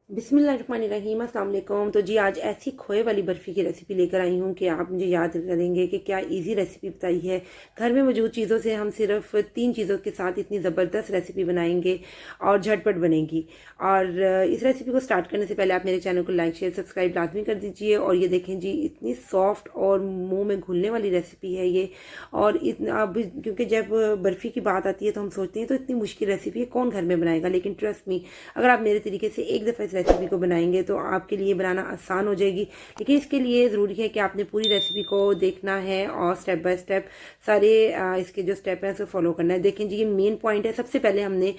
बिस्मिल्लाहिर्रहमानिर्रहीम, अस्सलाम वालेकुम। तो जी आज ऐसी खोए वाली बर्फ़ी की रेसिपी लेकर आई हूँ कि आप मुझे याद करेंगे कि क्या इजी रेसिपी बताई है। घर में मौजूद चीज़ों से हम सिर्फ 3 चीज़ों के साथ इतनी ज़बरदस्त रेसिपी बनाएंगे और झटपट बनेगी। और इस रेसिपी को स्टार्ट करने से पहले आप मेरे चैनल को लाइक शेयर सब्सक्राइब लाजमी कर दीजिए। और ये देखें जी, इतनी सॉफ्ट और मुँह में घुलने वाली रेसिपी है ये। और इतना अब क्योंकि जब बर्फ़ी की बात आती है तो हम सोचते हैं तो इतनी मुश्किल रेसिपी है, कौन घर में बनाएगा। लेकिन ट्रस्ट मी, अगर आप मेरे तरीके से एक दफ़ा इस रेसिपी को बनाएंगे तो आपके लिए बनाना आसान हो जाएगी। लेकिन इसके लिए ज़रूरी है कि आपने पूरी रेसिपी को देखना है और स्टेप बाय स्टेप सारे इसके जो स्टेप हैं उसे फॉलो करना है। देखें जी, ये मेन पॉइंट है। सबसे पहले हमने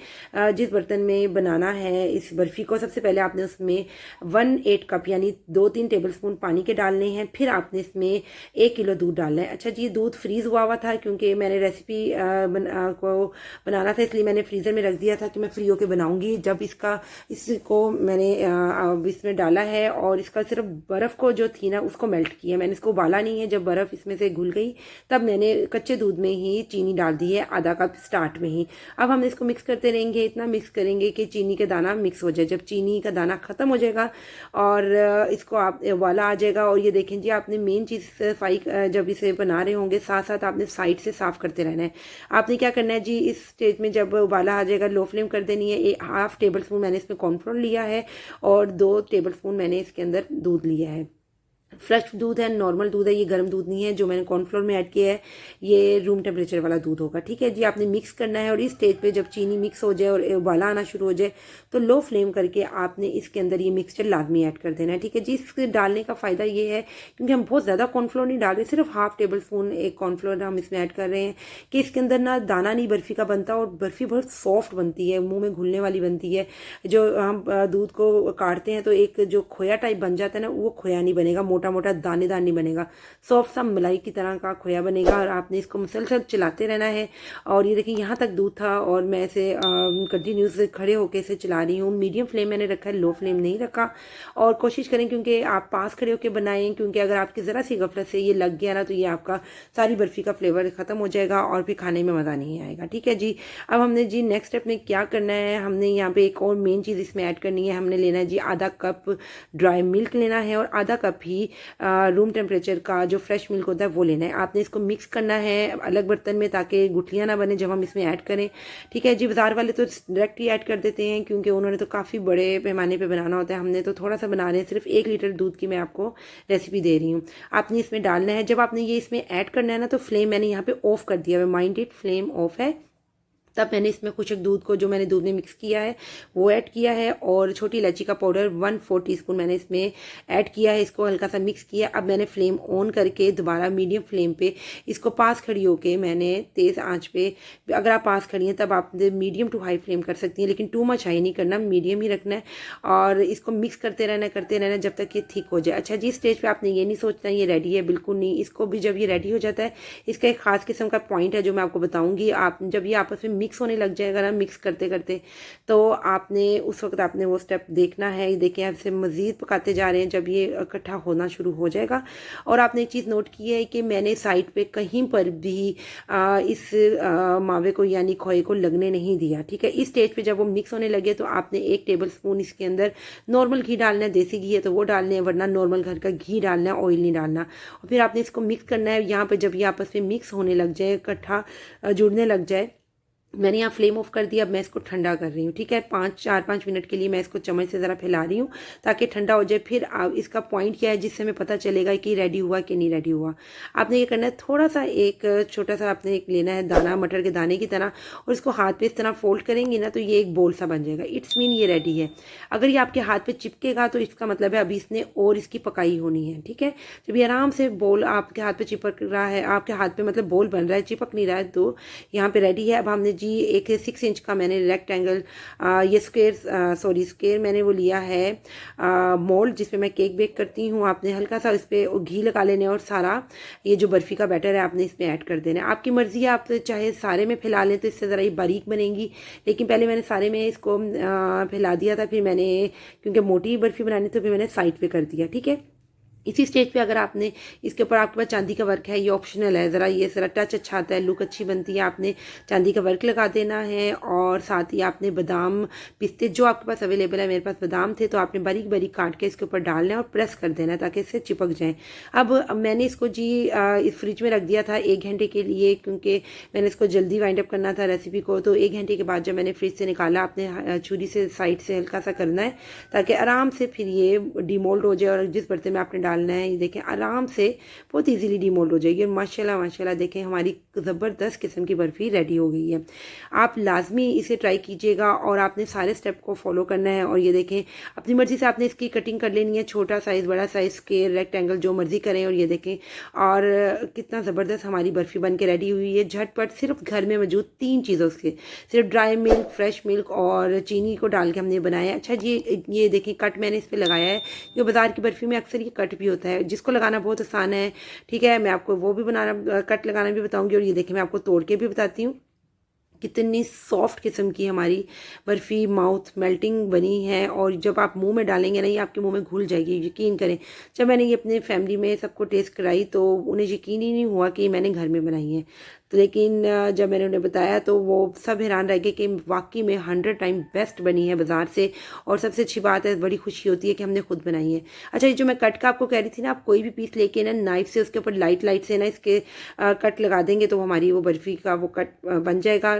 जिस बर्तन में बनाना है इस बर्फ़ी को, सबसे पहले आपने उसमें 1/8 कप यानी 2-3 टेबल स्पून पानी के डालने हैं। फिर आपने इसमें 1 किलो दूध डालना है। अच्छा जी, दूध फ्रीज़ हुआ हुआ था क्योंकि मैंने रेसिपी को बनाना था, इसलिए मैंने फ्रीज़र में रख दिया था कि मैं फ्री होकर बनाऊंगी। जब इसको मैंने अब इसमें डाला है और इसका सिर्फ बर्फ़ को जो थी ना उसको मेल्ट किया। मैंने इसको उबाला नहीं है। जब बर्फ़ इसमें से घुल गई तब मैंने कच्चे दूध में ही चीनी डाल दी है, आधा कप स्टार्ट में ही। अब हम इसको मिक्स करते रहेंगे, इतना मिक्स करेंगे कि चीनी का दाना मिक्स हो जाए। जब चीनी का दाना ख़त्म हो जाएगा और इसको आप उबाला आ जाएगा। और ये देखें जी, आपने मेन चीज़ सफाई जब इसे बना रहे होंगे साथ साथ आपने साइड से साफ़ करते रहना है। आपने क्या करना है जी, इस स्टेज में जब उबाला आ जाएगा लो फ्लेम कर देनी है। 1/2 टेबल स्पून मैंने इसमें कॉर्नफ्लोर लिया है और 2 टेबल स्पून मैंने इसके अंदर दूध लिया है। फ्रेश दूध है, नॉर्मल दूध है, ये गर्म दूध नहीं है। जो मैंने कॉर्नफ्लोर में ऐड किया है ये रूम टेम्परेचर वाला दूध होगा। ठीक है जी, आपने मिक्स करना है। और इस स्टेज पे जब चीनी मिक्स हो जाए और उबाला आना शुरू हो जाए तो लो फ्लेम करके आपने इसके अंदर ये मिक्सचर लाजमी ऐड कर देना है। ठीक है जी, इसके डालने का फ़ायदा ये है क्योंकि हम बहुत ज़्यादा कॉर्नफ्लोर नहीं डाल रहे, सिर्फ 1/2 टेबल स्पून एक कॉर्नफ्लोर हम इसमें ऐड कर रहे हैं कि इसके अंदर ना दाना नहीं बर्फ़ी का बनता और बर्फ़ी बहुत सॉफ्ट बनती है, मुँह में घुलने वाली बनती है। जो हम दूध को काटते हैं तो एक जो खोया टाइप बन जाता है ना, वो खोया नहीं बनेगा, मोटा मोटा दानेदार नहीं बनेगा, सॉफ्ट सा मलाई की तरह का खोया बनेगा। और आपने इसको मुसलसल चलाते रहना है। और ये देखिए, यहाँ तक दूध था और मैं इसे कंटिन्यूस खड़े होकर इसे चला रही हूँ। मीडियम फ्लेम मैंने रखा है, लो फ्लेम नहीं रखा। और कोशिश करें क्योंकि आप पास खड़े होकर बनाएं, क्योंकि अगर आपकी ज़रा सी गफलत से ये लग गया ना तो ये आपका सारी बर्फ़ी का फ्लेवर ख़त्म हो जाएगा और फिर खाने में मज़ा नहीं आएगा। ठीक है जी, अब हमने जी नेक्स्ट स्टेप में क्या करना है, हमने यहाँ पे एक और मेन चीज़ इसमें ऐड करनी है। हमने लेना है जी आधा कप ड्राई मिल्क लेना है और आधा कप ही रूम टेम्परेचर का जो फ्रेश मिल्क होता है वो लेना है। आपने इसको मिक्स करना है अलग बर्तन में ताकि गुठलियाँ ना बने जब हम इसमें ऐड करें। ठीक है जी, बाज़ार वाले तो डायरेक्ट ही ऐड कर देते हैं क्योंकि उन्होंने तो काफ़ी बड़े पैमाने पे बनाना होता है। हमने तो थोड़ा सा बना रहे हैं, सिर्फ 1 लीटर दूध की मैं आपको रेसिपी दे रही हूँ। आपने इसमें डालना है। जब आपने ये इसमें ऐड करना है ना तो फ्लेम मैंने यहाँ पे ऑफ कर दिया है, माइंड इट, फ्लेम ऑफ है। तब मैंने इसमें खुशक दूध को जो मैंने दूध में मिक्स किया है वो ऐड किया है और छोटी इलायची का पाउडर 1/4 टीस्पून मैंने इसमें ऐड किया है। इसको हल्का सा मिक्स किया। अब मैंने फ्लेम ऑन करके दोबारा मीडियम फ्लेम पे इसको पास खड़ी होके मैंने तेज़ आंच पे, अगर आप पास खड़ी हैं तब आप मीडियम टू हाई फ्लेम कर सकती हैं, लेकिन टू मच हाई नहीं करना, मीडियम ही रखना है। और इसको मिक्स करते रहना जब तक ये थिक हो जाए। अच्छा जी, स्टेज पे आपने ये नहीं सोचना ये रेडी है, बिल्कुल नहीं। इसको भी जब ये रेडी हो जाता है, इसका एक खास किस्म का पॉइंट है जो मैं आपको बताऊंगी। आप जब ये आपस में मिक्स होने लग जाएगा ना, मिक्स करते करते, तो आपने उस वक्त आपने वो स्टेप देखना है। देखिए, आप इसे मज़ीद पकाते जा रहे हैं जब ये इकट्ठा होना शुरू हो जाएगा। और आपने एक चीज़ नोट की है कि मैंने साइड पे कहीं पर भी इस मावे को यानी खोए को लगने नहीं दिया। ठीक है, इस स्टेज पे जब वो मिक्स होने लगे तो आपने 1 टेबल स्पून इसके अंदर नॉर्मल घी डालना है। देसी घी है तो वो डालने है, वरना नॉर्मल घर का घी डालना है, ऑयल नहीं डालना। और फिर आपने इसको मिक्स करना है। यहाँ पे जब ये आपस में मिक्स होने लग जाए, इकट्ठा जुड़ने लग जाए, मैंने यहाँ फ्लेम ऑफ कर दिया। अब मैं इसको ठंडा कर रही हूँ। ठीक है, 4-5 मिनट के लिए मैं इसको चम्मच से ज़रा फैला रही हूँ ताकि ठंडा हो जाए। फिर इसका पॉइंट क्या है जिससे हमें पता चलेगा कि रेडी हुआ कि नहीं रेडी हुआ। आपने ये करना है, थोड़ा सा एक छोटा सा आपने एक लेना है दाना, मटर के दाने की तरह, और इसको हाथ पे इस तरह फोल्ड करेंगी ना तो ये एक बोल सा बन जाएगा। इट्स मीन ये रेडी है। अगर ये आपके हाथ पे चिपकेगा तो इसका मतलब है अभी इसने और इसकी पकाई होनी है। ठीक है, जब ये आराम से बोल आपके हाथ पे चिपक रहा है, आपके हाथ पे मतलब बोल बन रहा है, चिपक नहीं रहा है, तो यहाँ पे रेडी है। अब हमने जी एक 6 इंच का मैंने रेक्टेंगल ये स्क्वायर मैंने वो लिया है मोल्ड जिसमें मैं केक बेक करती हूँ। आपने हल्का सा इस पर घी लगा लेने और सारा ये जो बर्फ़ी का बैटर है आपने इसमें ऐड कर देना है। आपकी मर्ज़ी है, आप चाहे सारे में फैला लें तो इससे ज़रा ये बारीक बनेगी, लेकिन पहले मैंने सारे में इसको फैला दिया था, फिर मैंने क्योंकि मोटी बर्फ़ी बनानी तो फिर मैंने साइड पे कर दिया। ठीक है, इसी स्टेज पे अगर आपने इसके ऊपर आपके पास चांदी का वर्क है, ये ऑप्शनल है, ज़रा टच अच्छा आता है, लुक अच्छी बनती है, आपने चांदी का वर्क लगा देना है। और साथ ही आपने बादाम पिस्ते जो आपके पास अवेलेबल है, मेरे पास बादाम थे तो आपने बारीक बारीक काट के इसके ऊपर डालना है और प्रेस कर देना है ताकि इससे चिपक जाए। अब मैंने इसको जी इस फ्रिज में रख दिया था 1 घंटे के लिए, क्योंकि मैंने इसको जल्दी वाइंड अप करना था रेसिपी को। तो 1 घंटे के बाद जब मैंने फ्रिज से निकाला, आपने छुरी से साइड से हल्का सा करना है ताकि आराम से फिर ये डिमोल्ड हो जाए। और जिस बर्तन में आपने डालना है, ये देखें आराम से बहुत इजीली डिमोल्ड हो जाएगी। और माशाल्लाह माशाल्लाह देखें हमारी ज़बरदस्त किस्म की बर्फ़ी रेडी हो गई है। आप लाजमी इसे ट्राई कीजिएगा और आपने सारे स्टेप को फॉलो करना है। और ये देखें अपनी मर्ज़ी से आपने इसकी कटिंग कर लेनी है, छोटा साइज़, बड़ा साइज़, स्क्वायर, रेक्टेंगल, जो मर्ज़ी करें। और ये देखें और कितना ज़बरदस्त हमारी बर्फ़ी बन के रेडी हुई है, झटपट, सिर्फ घर में मौजूद 3 चीज़ों से, सिर्फ ड्राई मिल्क, फ्रेश मिल्क और चीनी को डाल के हमने बनाया। अच्छा जी, ये देखें कट मैंने इस पर लगाया है, ये बाज़ार की बर्फ़ी में अक्सर ये कट भी होता है, जिसको लगाना बहुत आसान है। ठीक है, मैं आपको वो भी बनाना, कट लगाना भी बताऊंगी। और ये देखिए मैं आपको तोड़ के भी बताती हूँ कितनी सॉफ्ट किस्म की हमारी बर्फ़ी माउथ मेल्टिंग बनी है। और जब आप मुंह में डालेंगे ना, ये आपके मुंह में घुल जाएगी, यकीन करें। जब मैंने ये अपने फैमिली में सबको टेस्ट कराई तो उन्हें यकीन ही नहीं हुआ कि मैंने घर में बनाई है। तो लेकिन जब मैंने उन्हें बताया तो वो सब हैरान रह गए कि वाकई में 100 टाइम बेस्ट बनी है बाज़ार से। और सबसे अच्छी बात है, बड़ी खुशी होती है कि हमने खुद बनाई है। अच्छा, ये जो मैं कट का आपको कह रही थी ना, आप कोई भी पीस लेके ना नाइफ से उसके ऊपर लाइट से ना इसके कट लगा देंगे तो हमारी वो बर्फ़ी का वो कट बन जाएगा।